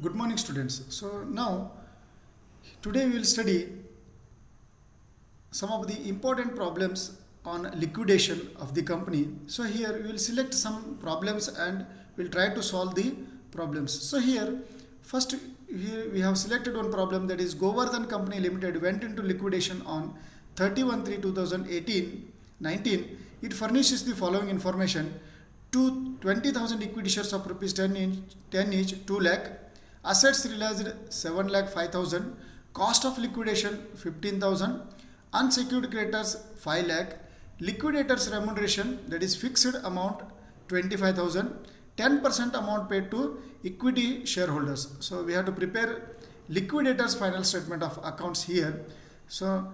Good morning, students. So now today we will study some of the important problems on liquidation of the company. So here we will select some problems and we'll try to solve the problems. So here first here we have selected one problem, that is Govardhan Company Limited went into liquidation on 31/3/2018-19. It furnishes the following information: to 20,000 equity shares of rupees 10 each 2 lakh, assets realized 7 lakh 5,000, cost of liquidation 15,000, unsecured creditors 5 lakh, liquidators remuneration, that is fixed amount 25,000, 10% amount paid to equity shareholders. So we have to prepare liquidators final statement of accounts here. So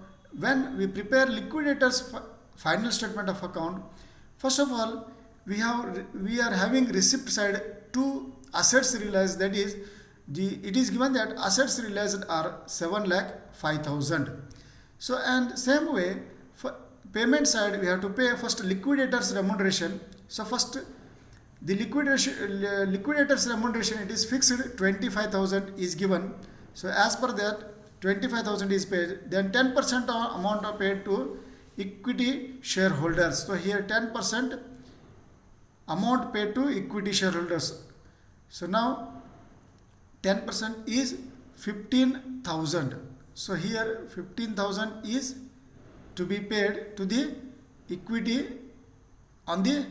when we prepare liquidators final statement of account, first of all we are having receipt side two assets realized, that is it is given that assets realized are 7 lakh 5,000. So and same way for payment side we have to pay first liquidators remuneration. So first the liquidators remuneration, it is fixed 25,000 is given. So as per that 25,000 is paid, then 10% amount are paid to equity shareholders. So here 10% amount paid to equity shareholders. So now 10% is 15,000. So here 15,000 is to be paid to the equity on the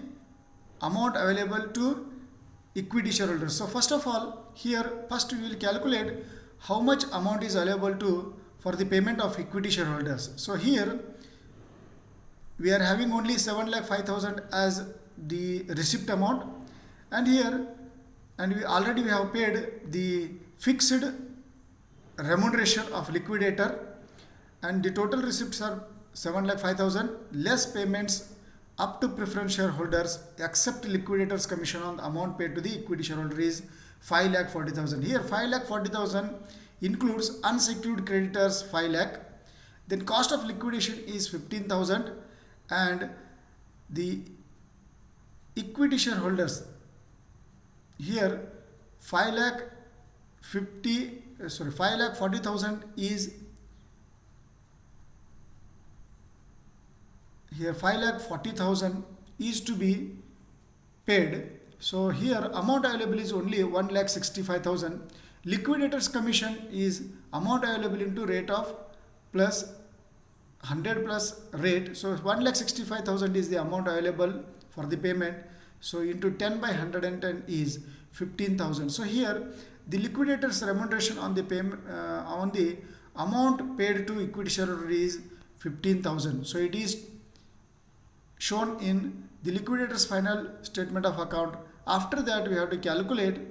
amount available to equity shareholders. So first of all here first we will calculate how much amount is available to for the payment of equity shareholders. So here we are having only 7 lakh 5,000 as the receipt amount, and here and we have paid the fixed remuneration of liquidator, and the total receipts are 7 lakh 5,000 less payments up to preference shareholders except liquidators commission on the amount paid to the equity shareholder is 5 lakh 40,000. Here 5 lakh 40,000 includes unsecured creditors 5 lakh, then cost of liquidation is 15,000, and the equity shareholders here 5 lakh 40,000 is here 5 lakh 40,000 is to be paid. So here amount available is only 1 lakh 65,000. Liquidators commission is amount available into rate of plus 100 plus rate. So 1 lakh 65,000 is the amount available for the payment. So into 10 by 110 is 15,000. So here the liquidators remuneration on the payment on the amount paid to equity shareholder is 15,000. So it is shown in the liquidators final statement of account. After that we have to calculate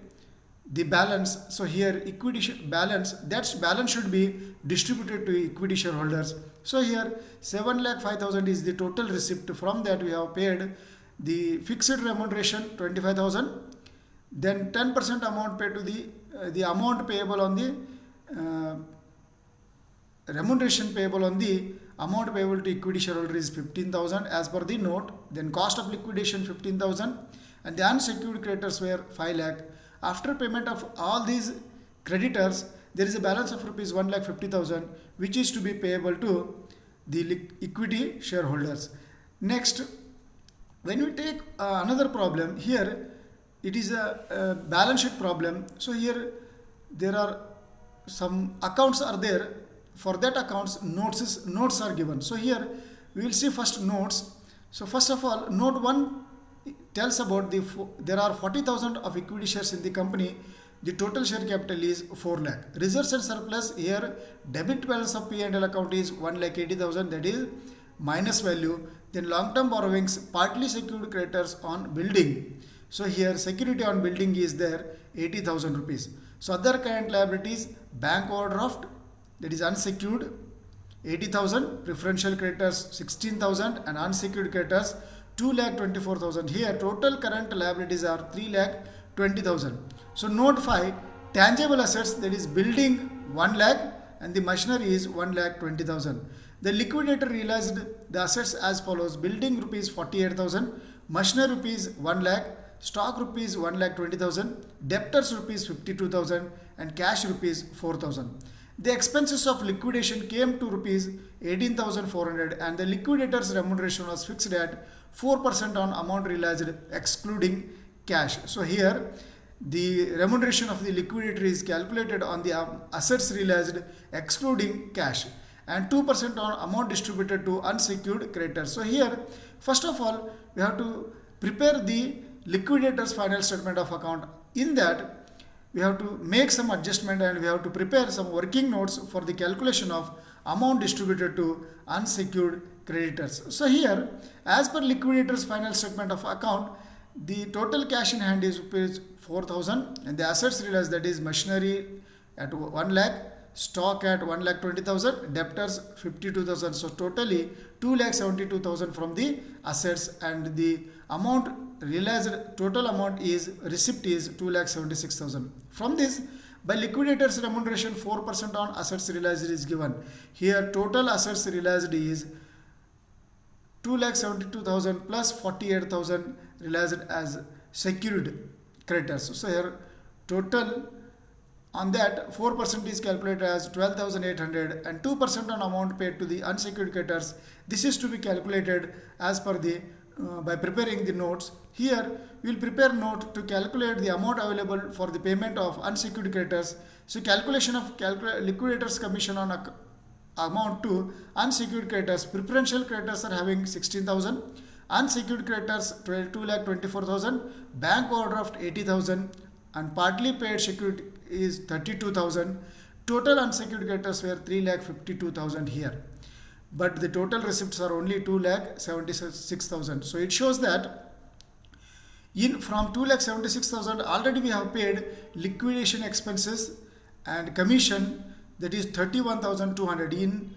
the balance. So here equity balance, that balance should be distributed to equity shareholders. So here 7 lakh 5,000 is the total receipt. From that we have paid the fixed remuneration 25,000, then 10% amount paid to the amount payable on the remuneration payable on the amount payable to equity shareholder is 15,000 as per the note, then cost of liquidation 15,000, and the unsecured creditors were 5 lakh. After payment of all these creditors, there is a balance of rupees 1 lakh 50,000 which is to be payable to the equity shareholders. Next, when we take another problem, here it is a balance sheet problem. So here there are some accounts are there. For that accounts notes are given. So here we will see first notes. So first of all, note 1 tells about there are 40,000 of equity shares in the company. The total share capital is 4 lakh. Reserves and surplus, here debit balance of P&L account is 1 lakh 80,000, that is minus value. Then long term borrowings, partly secured creditors on building. So here security on building is there 80,000 rupees. So other current liabilities, bank overdraft, that is unsecured 80,000, preferential creditors 16,000, and unsecured creditors 2 lakh 24,000. Here total current liabilities are 3 lakh 20,000. So note 5, tangible assets, that is building 1 lakh and the machinery is 1 lakh 20,000. The liquidator realized the assets as follows: building rupees 48,000, machinery rupees 1 lakh. stock rupees 1,20,000, debtors rupees 52,000 and cash rupees 4,000. The expenses of liquidation came to rupees 18,400 and the liquidator's remuneration was fixed at 4% on amount realized excluding cash. So here the remuneration of the liquidator is calculated on the assets realized excluding cash and 2% on amount distributed to unsecured creditors. So here first of all we have to prepare the liquidator's final statement of account. In that we have to make some adjustment and we have to prepare some working notes for the calculation of amount distributed to unsecured creditors. So here as per liquidator's final statement of account, the total cash in hand is rupees 4,000 and the assets realized, that is machinery at 1 lakh, stock at 1,20,000, debtors 52,000. So totally 2,72,000 from the assets and the amount realized total amount is receipt is 2,76,000. From this, by liquidator's remuneration 4% on assets realized is given. Here total assets realized is 2,72,000 plus 48,000 realized as secured creditors. So here total on that 4% is calculated as 12,800 and 2% on amount paid to the unsecured creditors. This is to be calculated as per the by preparing the notes. Here we will prepare note to calculate the amount available for the payment of unsecured creditors. So calculation of liquidators commission on amount to unsecured creditors. Preferential creditors are having 16,000, unsecured creditors 2,24,000, bank overdraft 80,000 and partly paid secured is 32,000. Total unsecured creditors were 3,52,000 here. But the total receipts are only 2,76,000. So it shows that from 2,76,000 already we have paid liquidation expenses and commission, that is 31,200. In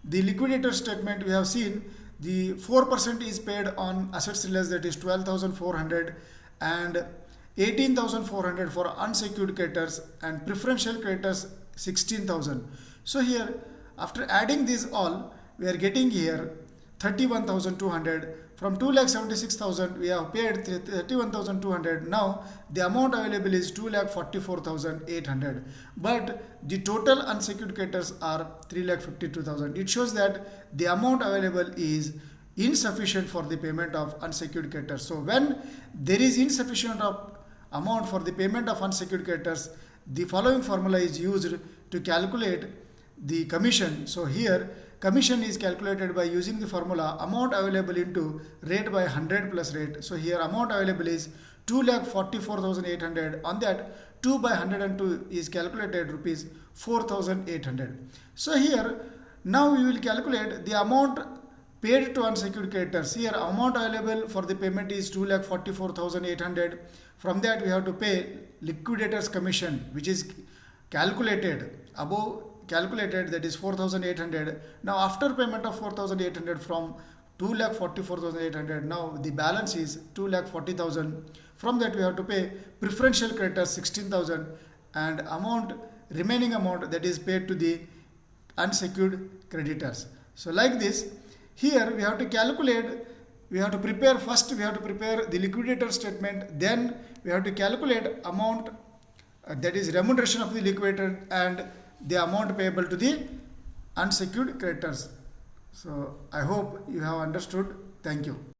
the liquidator statement we have seen the 4% is paid on assets realized, that is 12,400 and 18,400 for unsecured creditors and preferential creditors 16,000. So here after adding these all we are getting here 31,200. From 2,76,000 we have paid 31,200. Now the amount available is 2,44,800. But the total unsecured creditors are 3,52,000. It shows that the amount available is insufficient for the payment of unsecured creditors. So when there is insufficient of amount for the payment of unsecured creditors, the following formula is used to calculate the commission. So here commission is calculated by using the formula amount available into rate by 100 plus rate. So here amount available is 2,44,800. On that 2 by 102 is calculated rupees 4,800. So here now we will calculate the amount paid to unsecured creditors. Here amount available for the payment is 2,44,800. From that we have to pay liquidators commission, which is calculated above calculated, that is 4,800. Now after payment of 4,800 from 2,44,800, now the balance is 2,40,000. From that we have to pay preferential creditors 16,000 and amount remaining amount that is paid to the unsecured creditors. So like this, here we have to calculate, we have to prepare first, we have to prepare the liquidator statement, then we have to calculate amount that is remuneration of the liquidator and the amount payable to the unsecured creditors. So I hope you have understood. Thank you.